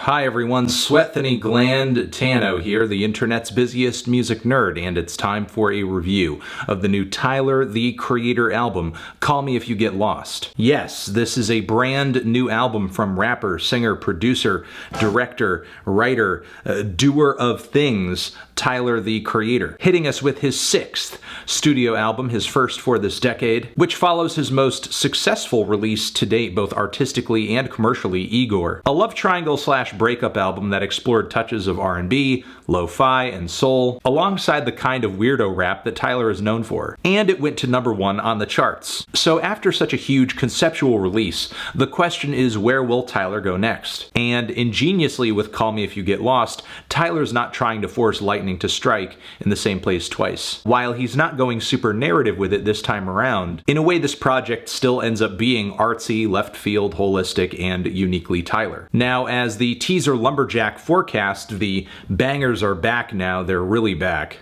Hi everyone, Sweathany Gland Tano here, the internet's busiest music nerd, and it's time for a review of the new Tyler, the Creator album, Call Me If You Get Lost. Yes, this is a brand new album from rapper, singer, producer, director, writer, doer of things, Tyler, the Creator, hitting us with his 6th studio album, his first for this decade, which follows his most successful release to date, both artistically and commercially, Igor, a love triangle / breakup album that explored touches of R&B, lo-fi, and soul, alongside the kind of weirdo rap that Tyler is known for. And it went to #1 on the charts. So after such a huge conceptual release, the question is, where will Tyler go next? And ingeniously with Call Me If You Get Lost, Tyler's not trying to force lightning to strike in the same place twice. While he's not going super narrative with it this time around, in a way this project still ends up being artsy, left field, holistic, and uniquely Tyler. Now, as the teaser Lumberjack forecast, the bangers are back now, they're really back.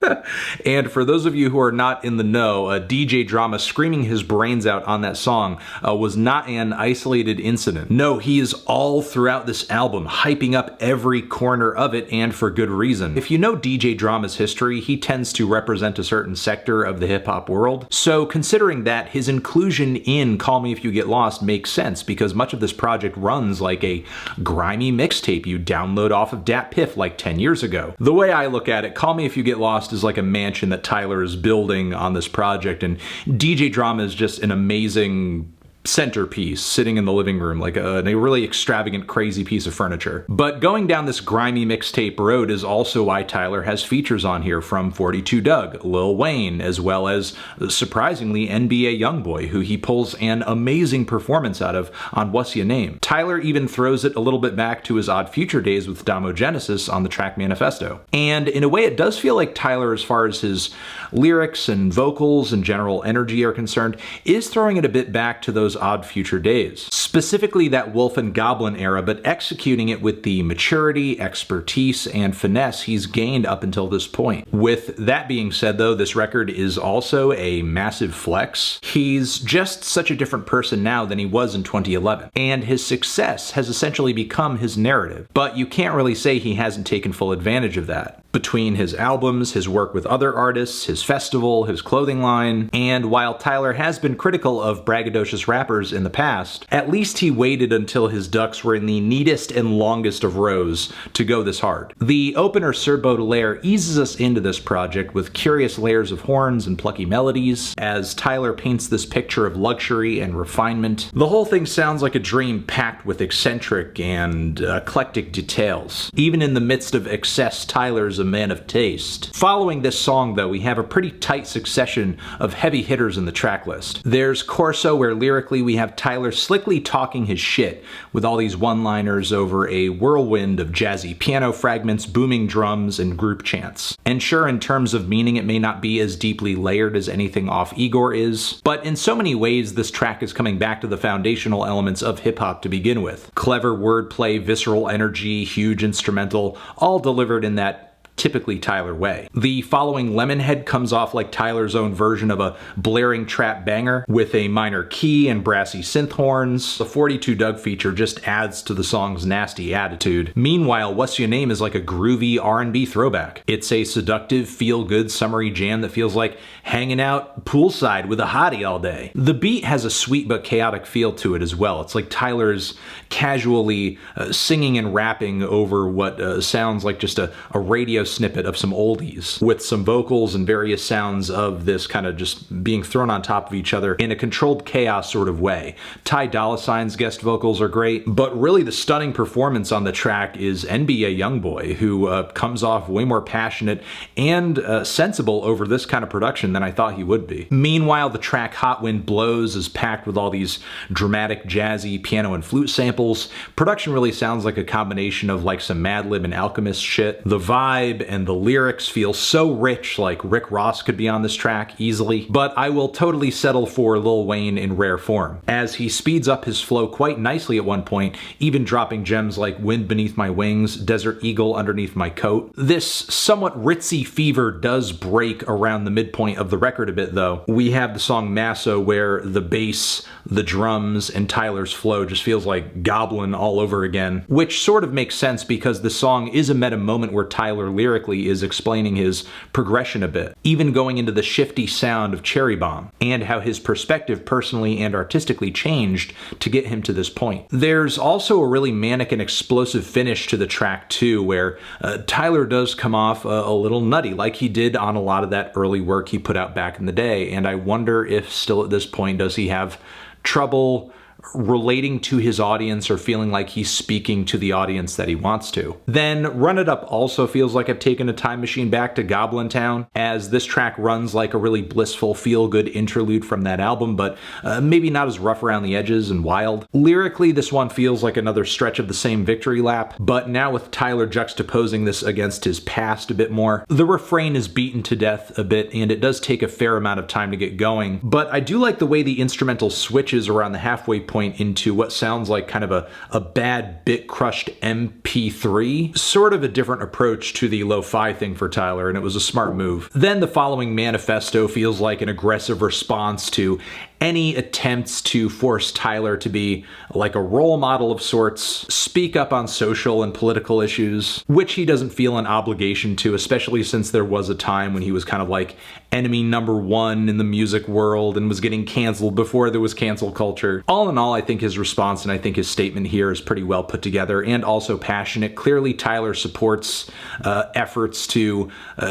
And for those of you who are not in the know, DJ Drama screaming his brains out on that song was not an isolated incident. No, he is all throughout this album, hyping up every corner of it, and for good reason. If you know DJ Drama's history, he tends to represent a certain sector of the hip-hop world. So considering that, his inclusion in Call Me If You Get Lost makes sense, because much of this project runs like a grimy mixtape you download off of Dat Piff like 10 years ago. The way I look at it, Call Me If You Get Lost is like a mansion that Tyler is building on this project, and DJ Drama is just an amazing centerpiece sitting in the living room, like a really extravagant, crazy piece of furniture. But going down this grimy mixtape road is also why Tyler has features on here from 42 Dugg, Lil Wayne, as well as, surprisingly, NBA Youngboy, who he pulls an amazing performance out of on WUSYANAME. Tyler even throws it a little bit back to his Odd Future days with Damogenesis on the track Manifesto. And in a way, it does feel like Tyler, as far as his lyrics and vocals and general energy are concerned, is throwing it a bit back to those Odd Future days. Specifically that Wolf and Goblin era, but executing it with the maturity, expertise, and finesse he's gained up until this point. With that being said though, this record is also a massive flex. He's just such a different person now than he was in 2011, and his success has essentially become his narrative. But you can't really say he hasn't taken full advantage of that. Between his albums, his work with other artists, his festival, his clothing line, and while Tyler has been critical of braggadocious rappers in the past, at least he waited until his ducks were in the neatest and longest of rows to go this hard. The opener Sir Baudelaire eases us into this project with curious layers of horns and plucky melodies, as Tyler paints this picture of luxury and refinement. The whole thing sounds like a dream packed with eccentric and eclectic details. Even in the midst of excess, Tyler's a man of taste. Following this song though, we have a pretty tight succession of heavy hitters in the track list. There's CORSO, where lyrically we have Tyler slickly talking his shit with all these one-liners over a whirlwind of jazzy piano fragments, booming drums, and group chants. And sure, in terms of meaning, it may not be as deeply layered as anything off Igor is, but in so many ways this track is coming back to the foundational elements of hip-hop to begin with. Clever wordplay, visceral energy, huge instrumental, all delivered in that typically Tyler way. The following Lemonhead comes off like Tyler's own version of a blaring trap banger with a minor key and brassy synth horns. The 42 Dugg feature just adds to the song's nasty attitude. Meanwhile, What's Your Name is like a groovy R&B throwback. It's a seductive, feel-good, summery jam that feels like hanging out poolside with a hottie all day. The beat has a sweet but chaotic feel to it as well. It's like Tyler's casually singing and rapping over what sounds like just a radio snippet of some oldies, with some vocals and various sounds of this kind of just being thrown on top of each other in a controlled chaos sort of way. Ty Dolla $ign's guest vocals are great, but really the stunning performance on the track is NBA Youngboy, who comes off way more passionate and sensible over this kind of production than I thought he would be. Meanwhile, the track Hot Wind Blows is packed with all these dramatic, jazzy piano and flute samples. Production really sounds like a combination of like some Madlib and Alchemist shit. The vibe vibe and the lyrics feel so rich, like Rick Ross could be on this track easily, but I will totally settle for Lil Wayne in rare form, as he speeds up his flow quite nicely at one point, even dropping gems like Wind Beneath My Wings, Desert Eagle Underneath My Coat. This somewhat ritzy fever does break around the midpoint of the record a bit though. We have the song Massa, where the bass, the drums, and Tyler's flow just feels like Goblin all over again, which sort of makes sense because the song is a meta moment where Tyler lyrically is explaining his progression a bit, even going into the shifty sound of Cherry Bomb, and how his perspective personally and artistically changed to get him to this point. There's also a really manic and explosive finish to the track too, where Tyler does come off a little nutty, like he did on a lot of that early work he put out back in the day, and I wonder if still at this point does he have trouble relating to his audience or feeling like he's speaking to the audience that he wants to. Then Run It Up also feels like I've taken a time machine back to Goblin Town, as this track runs like a really blissful, feel-good interlude from that album, but maybe not as rough around the edges and wild. Lyrically, this one feels like another stretch of the same victory lap, but now with Tyler juxtaposing this against his past a bit more. The refrain is beaten to death a bit, and it does take a fair amount of time to get going, but I do like the way the instrumental switches around the halfway point into what sounds like kind of a bad bit-crushed MP3. Sort of a different approach to the lo-fi thing for Tyler, and it was a smart move. Then the following Manifesto feels like an aggressive response to any attempts to force Tyler to be like a role model of sorts, speak up on social and political issues, which he doesn't feel an obligation to, especially since there was a time when he was kind of like enemy number one in the music world and was getting canceled before there was cancel culture. All in all, I think his response and I think his statement here is pretty well put together and also passionate. Clearly, Tyler supports efforts to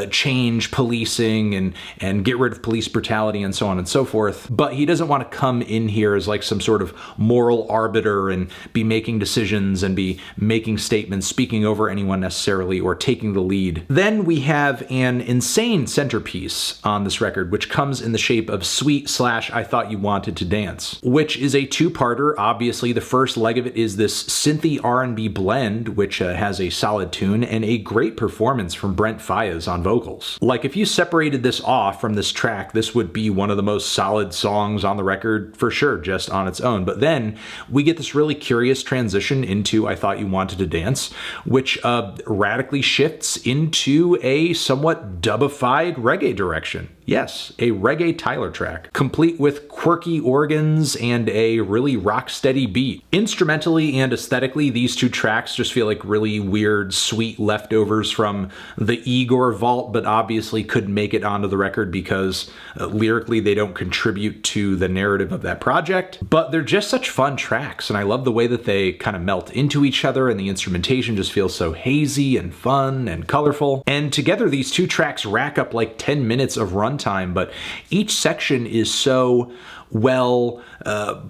change policing and get rid of police brutality and so on and so forth, but he doesn't want to come in here as like some sort of moral arbiter and be making decisions and be making statements, speaking over anyone necessarily, or taking the lead. Then we have an insane centerpiece on this record, which comes in the shape of Sweet / I Thought You Wanted to Dance, which is a two-parter. Obviously, the first leg of it is this synthy R&B blend, which has a solid tune and a great performance from Brent Faiyaz on vocals. Like, if you separated this off from this track, this would be one of the most solid songs on the record for sure, just on its own. But then we get this really curious transition into I Thought You Wanted to Dance, which radically shifts into a somewhat dubified reggae direction. Yes, a reggae Tyler track, complete with quirky organs and a really rock-steady beat. Instrumentally and aesthetically, these two tracks just feel like really weird, sweet leftovers from the Igor vault, but obviously couldn't make it onto the record because lyrically they don't contribute to the narrative of that project. But they're just such fun tracks, and I love the way that they kind of melt into each other, and the instrumentation just feels so hazy and fun and colorful. And together, these two tracks rack up like 10 minutes of runtime, but each section is so well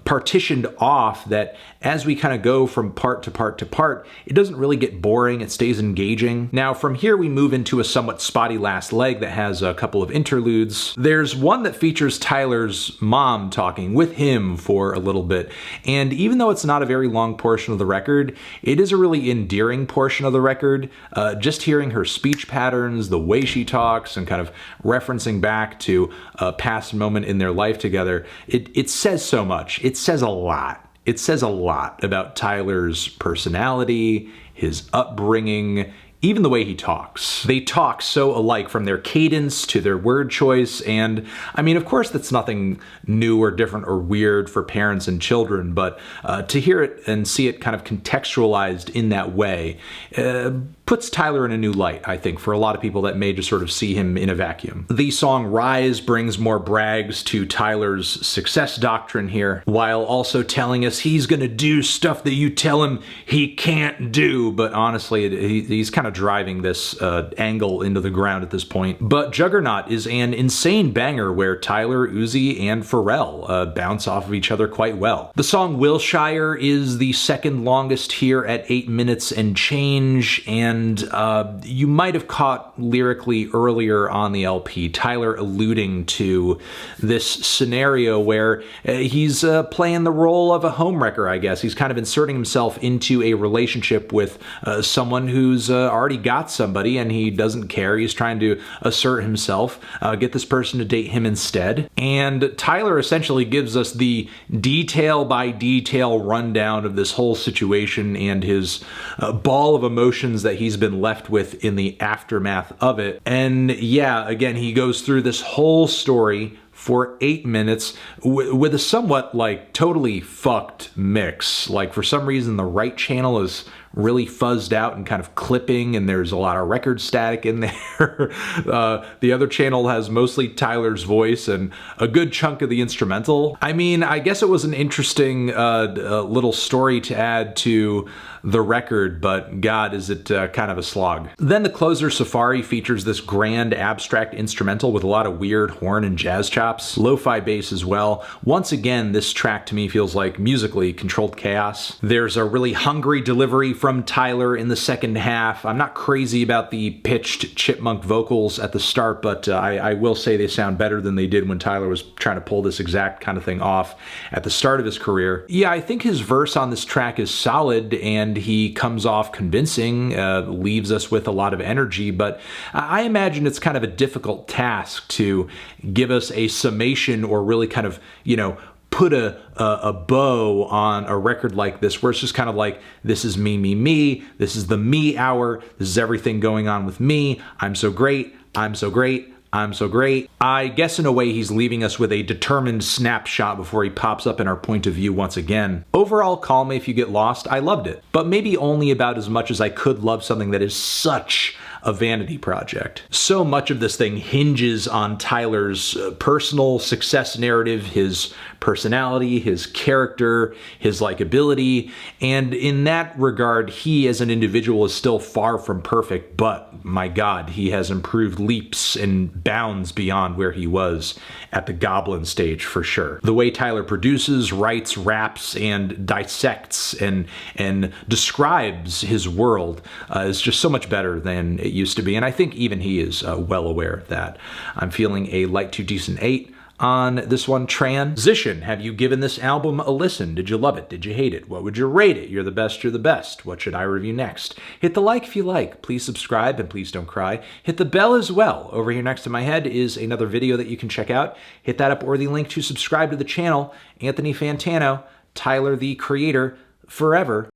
partitioned off that as we kind of go from part to part to part, it doesn't really get boring, it stays engaging. Now from here we move into a somewhat spotty last leg that has a couple of interludes. There's one that features Tyler's mom talking with him for a little bit, and even though it's not a very long portion of the record, it is a really endearing portion of the record. Just hearing her speech patterns, the way she talks, and kind of referencing back to a past moment in their life together, it says so much. It says a lot. It says a lot about Tyler's personality, his upbringing, even the way he talks. They talk so alike, from their cadence to their word choice, and I mean, of course, that's nothing new or different or weird for parents and children, but to hear it and see it kind of contextualized in that way puts Tyler in a new light, I think, for a lot of people that may just sort of see him in a vacuum. The song Rise brings more brags to Tyler's success doctrine here, while also telling us he's gonna do stuff that you tell him he can't do, but honestly, he's kind of driving this angle into the ground at this point. But Juggernaut is an insane banger where Tyler, Uzi, and Pharrell bounce off of each other quite well. The song Wilshire is the second longest here at 8 minutes and change, and you might have caught lyrically earlier on the LP Tyler alluding to this scenario where he's playing the role of a homewrecker, I guess. He's kind of inserting himself into a relationship with someone who's already got somebody and he doesn't care. He's trying to assert himself, get this person to date him instead. And Tyler essentially gives us the detail by detail rundown of this whole situation and his ball of emotions that he's been left with in the aftermath of it. And yeah, again, he goes through this whole story for 8 minutes with a somewhat like totally fucked mix. Like for some reason the right channel is really fuzzed out and kind of clipping, and there's a lot of record static in there. The other channel has mostly Tyler's voice and a good chunk of the instrumental. I mean, I guess it was an interesting little story to add to the record, but God, is it kind of a slog. Then the closer, Safari, features this grand abstract instrumental with a lot of weird horn and jazz chops, lo-fi bass as well. Once again, this track to me feels like musically controlled chaos. There's a really hungry delivery from Tyler in the second half. I'm not crazy about the pitched chipmunk vocals at the start, but I will say they sound better than they did when Tyler was trying to pull this exact kind of thing off at the start of his career. Yeah, I think his verse on this track is solid and he comes off convincing, leaves us with a lot of energy, but I imagine it's kind of a difficult task to give us a summation or really kind of, you know, put a bow on a record like this, where it's just kind of like, this is me, me, me, this is the me hour, this is everything going on with me, I'm so great, I'm so great, I'm so great. I guess in a way he's leaving us with a determined snapshot before he pops up in our point of view once again. Overall, Call Me If You Get Lost, I loved it, but maybe only about as much as I could love something that is such a vanity project. So much of this thing hinges on Tyler's personal success narrative, his personality, his character, his likability, and in that regard, he as an individual is still far from perfect, but my God, he has improved leaps and bounds beyond where he was at the Goblin stage for sure. The way Tyler produces, writes, raps, and dissects and describes his world is just so much better than it used to be, and I think even he is well aware of that. I'm feeling a light to decent 8 on this one. Transition. Have you given this album a listen? Did you love it? Did you hate it? What would you rate it? You're the best, you're the best. What should I review next? Hit the like if you like. Please subscribe and please don't cry. Hit the bell as well. Over here next to my head is another video that you can check out. Hit that up or the link to subscribe to the channel. Anthony Fantano, Tyler the Creator, forever.